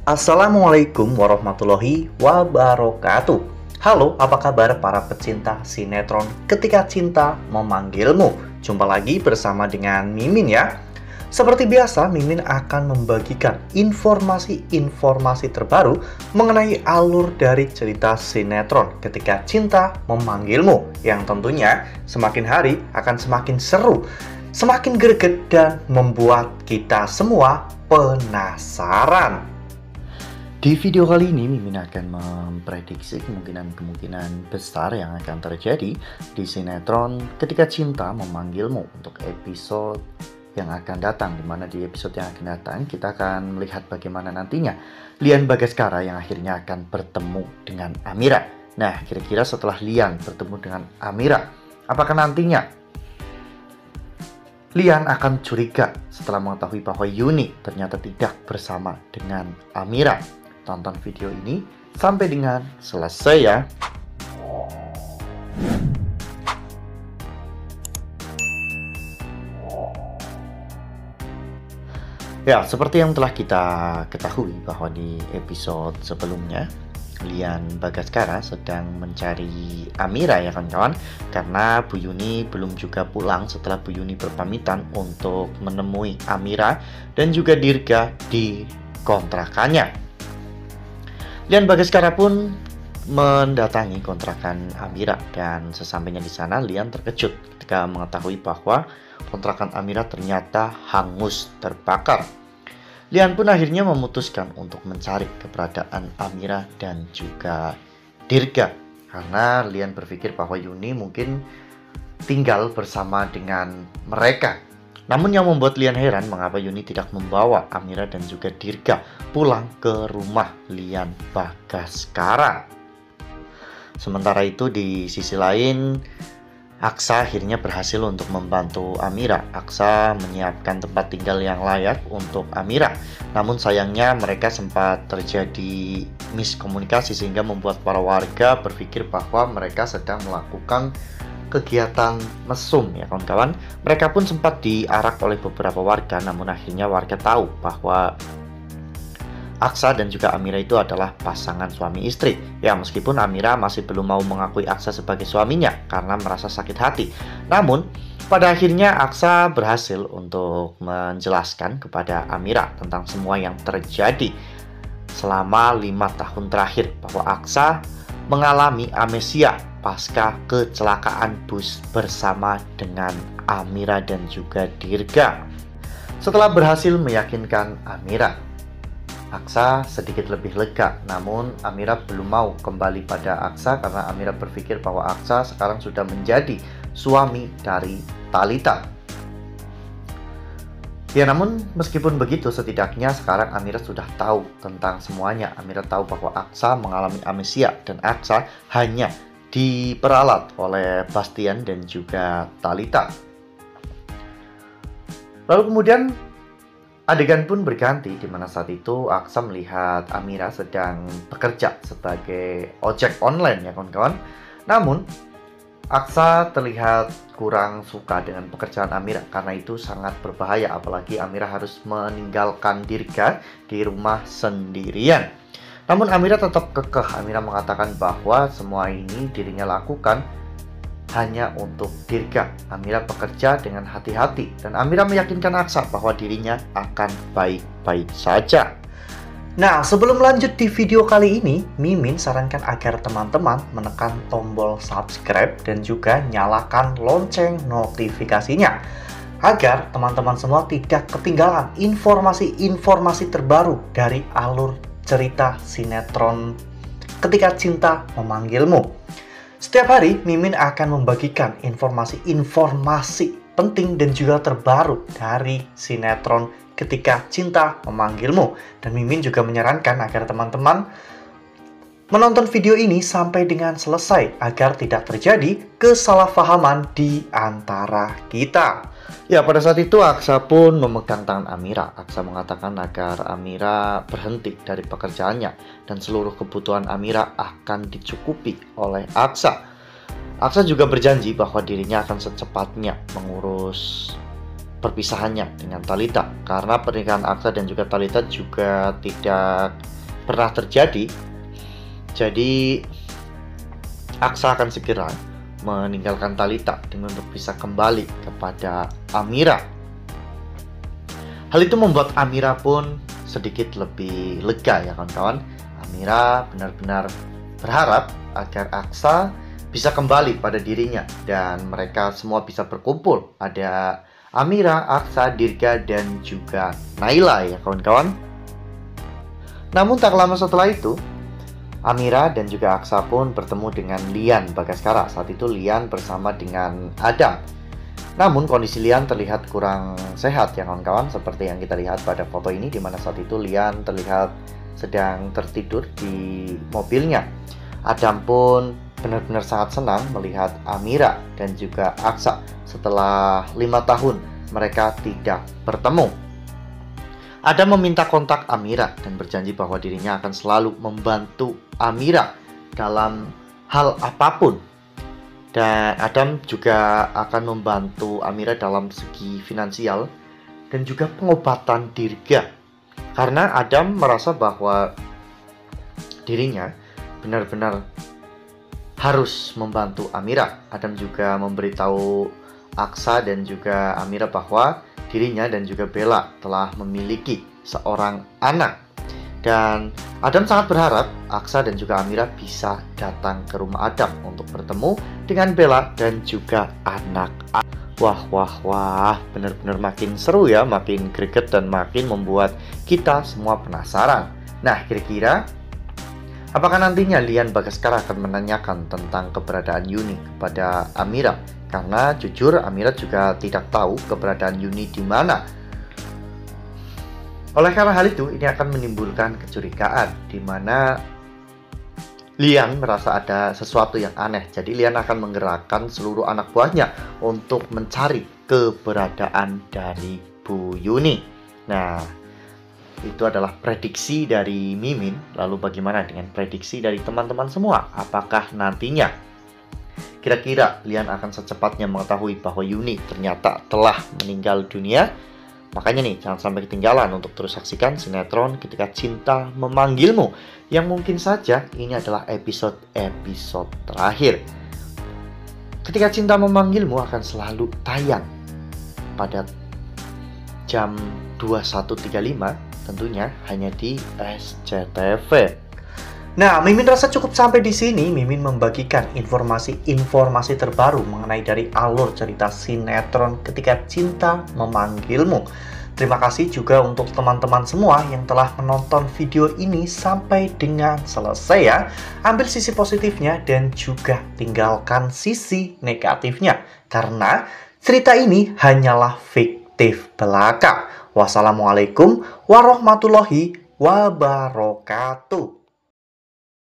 Assalamualaikum warahmatullahi wabarakatuh. Halo, apa kabar para pecinta sinetron Ketika Cinta Memanggilmu? Jumpa lagi bersama dengan Mimin ya. Seperti biasa, Mimin akan membagikan informasi-informasi terbaru mengenai alur dari cerita sinetron Ketika Cinta Memanggilmu, yang tentunya semakin hari akan semakin seru, semakin greget, dan membuat kita semua penasaran. Di video kali ini, Mimin akan memprediksi kemungkinan-kemungkinan besar yang akan terjadi di sinetron Ketika Cinta Memanggilmu untuk episode yang akan datang. Dimana di episode yang akan datang, kita akan melihat bagaimana nantinya Lian Bagaskara yang akhirnya akan bertemu dengan Amira. Nah, kira-kira setelah Lian bertemu dengan Amira, apakah nantinya Lian akan curiga setelah mengetahui bahwa Yuni ternyata tidak bersama dengan Amira? Tonton video ini sampai dengan selesai ya. Ya, seperti yang telah kita ketahui bahwa di episode sebelumnya Lian Bagaskara sedang mencari Amira ya kawan-kawan, karena Bu Yuni belum juga pulang setelah Bu Yuni berpamitan untuk menemui Amira dan juga Dirga di kontrakannya. Lian Bagaskara pun mendatangi kontrakan Amira, dan sesampainya di sana Lian terkejut ketika mengetahui bahwa kontrakan Amira ternyata hangus terbakar. Lian pun akhirnya memutuskan untuk mencari keberadaan Amira dan juga Dirga, karena Lian berpikir bahwa Yuni mungkin tinggal bersama dengan mereka. Namun yang membuat Lian heran mengapa Yuni tidak membawa Amira dan juga Dirga pulang ke rumah Lian Bagaskara. Sementara itu di sisi lain, Aksa akhirnya berhasil untuk membantu Amira. Aksa menyiapkan tempat tinggal yang layak untuk Amira. Namun sayangnya mereka sempat terjadi miskomunikasi sehingga membuat para warga berpikir bahwa mereka sedang melakukan kegiatan mesum ya kawan-kawan. Mereka pun sempat diarak oleh beberapa warga, namun akhirnya warga tahu bahwa Aksa dan juga Amira itu adalah pasangan suami istri. Ya, meskipun Amira masih belum mau mengakui Aksa sebagai suaminya karena merasa sakit hati. Namun pada akhirnya Aksa berhasil untuk menjelaskan kepada Amira tentang semua yang terjadi selama 5 tahun terakhir, bahwa Aksa mengalami amnesia pasca kecelakaan bus bersama dengan Amira dan juga Dirga. Setelah berhasil meyakinkan Amira, Aksa sedikit lebih lega. Namun Amira belum mau kembali pada Aksa karena Amira berpikir bahwa Aksa sekarang sudah menjadi suami dari Talita. Ya, namun meskipun begitu, setidaknya sekarang Amira sudah tahu tentang semuanya. Amira tahu bahwa Aksa mengalami amnesia dan Aksa hanya diperalat oleh Bastian dan juga Talita. Lalu kemudian adegan pun berganti, di mana saat itu Aksa melihat Amira sedang bekerja sebagai ojek online ya kawan-kawan. Namun Aksa terlihat kurang suka dengan pekerjaan Amira karena itu sangat berbahaya, apalagi Amira harus meninggalkan Dirga di rumah sendirian. Namun Amira tetap kekeh. Amira mengatakan bahwa semua ini dirinya lakukan hanya untuk Dirga. Amira bekerja dengan hati-hati dan Amira meyakinkan Aksa bahwa dirinya akan baik-baik saja. Nah, sebelum lanjut di video kali ini, Mimin sarankan agar teman-teman menekan tombol subscribe dan juga nyalakan lonceng notifikasinya, agar teman-teman semua tidak ketinggalan informasi-informasi terbaru dari alur cerita sinetron Ketika Cinta Memanggilmu. Setiap hari, Mimin akan membagikan informasi-informasi penting dan juga terbaru dari sinetron Ketika Cinta Memanggilmu. Dan Mimin juga menyarankan agar teman-teman menonton video ini sampai dengan selesai agar tidak terjadi kesalahpahaman di antara kita. Ya, pada saat itu Aksa pun memegang tangan Amira. Aksa mengatakan agar Amira berhenti dari pekerjaannya dan seluruh kebutuhan Amira akan dicukupi oleh Aksa. Aksa juga berjanji bahwa dirinya akan secepatnya mengurus perpisahannya dengan Thalita, karena pernikahan Aksa dan juga Thalita juga tidak pernah terjadi. Jadi Aksa akan segera meninggalkan Thalita dengan untuk bisa kembali kepada Amira. Hal itu membuat Amira pun sedikit lebih lega ya kawan-kawan. Amira benar-benar berharap agar Aksa bisa kembali pada dirinya dan mereka semua bisa berkumpul. Ada Amira, Aksa, Dirga, dan juga Naila ya kawan-kawan. Namun tak lama setelah itu, Amira dan juga Aksa pun bertemu dengan Lian Bagaskara. Saat itu Lian bersama dengan Adam. Namun kondisi Lian terlihat kurang sehat ya kawan-kawan, seperti yang kita lihat pada foto ini, di mana saat itu Lian terlihat sedang tertidur di mobilnya. Adam pun benar-benar sangat senang melihat Amira dan juga Aksa setelah 5 tahun mereka tidak bertemu. Adam meminta kontak Amira dan berjanji bahwa dirinya akan selalu membantu Amira dalam hal apapun. Dan Adam juga akan membantu Amira dalam segi finansial dan juga pengobatan Dirga. Karena Adam merasa bahwa dirinya benar-benar harus membantu Amira. Adam juga memberitahu Aksa dan juga Amira bahwa dirinya dan juga Bella telah memiliki seorang anak. Dan Adam sangat berharap Aksa dan juga Amira bisa datang ke rumah Adam untuk bertemu dengan Bella dan juga anak. Wah, benar-benar makin seru ya, makin greget dan makin membuat kita semua penasaran. Nah, kira-kira apakah nantinya Lian Bagaskara akan menanyakan tentang keberadaan Yuni kepada Amira? Karena jujur Amira juga tidak tahu keberadaan Yuni di mana. Oleh karena hal itu, ini akan menimbulkan kecurigaan di mana Lian merasa ada sesuatu yang aneh. Jadi Lian akan menggerakkan seluruh anak buahnya untuk mencari keberadaan dari Bu Yuni. Nah, itu adalah prediksi dari Mimin. Lalu bagaimana dengan prediksi dari teman-teman semua? Apakah nantinya kira-kira Lian akan secepatnya mengetahui bahwa Yuni ternyata telah meninggal dunia? Makanya nih, jangan sampai ketinggalan untuk terus saksikan sinetron Ketika Cinta Memanggilmu, yang mungkin saja ini adalah episode terakhir. Ketika Cinta Memanggilmu akan selalu tayang pada jam 21.35, tentunya hanya di SCTV. Nah, Mimin rasa cukup sampai di sini. Mimin membagikan informasi terbaru mengenai dari alur cerita sinetron Ketika Cinta Memanggilmu. Terima kasih juga untuk teman-teman semua yang telah menonton video ini sampai dengan selesai ya. Ambil sisi positifnya dan juga tinggalkan sisi negatifnya, karena cerita ini hanyalah fiktif belaka. Wassalamualaikum warahmatullahi wabarakatuh.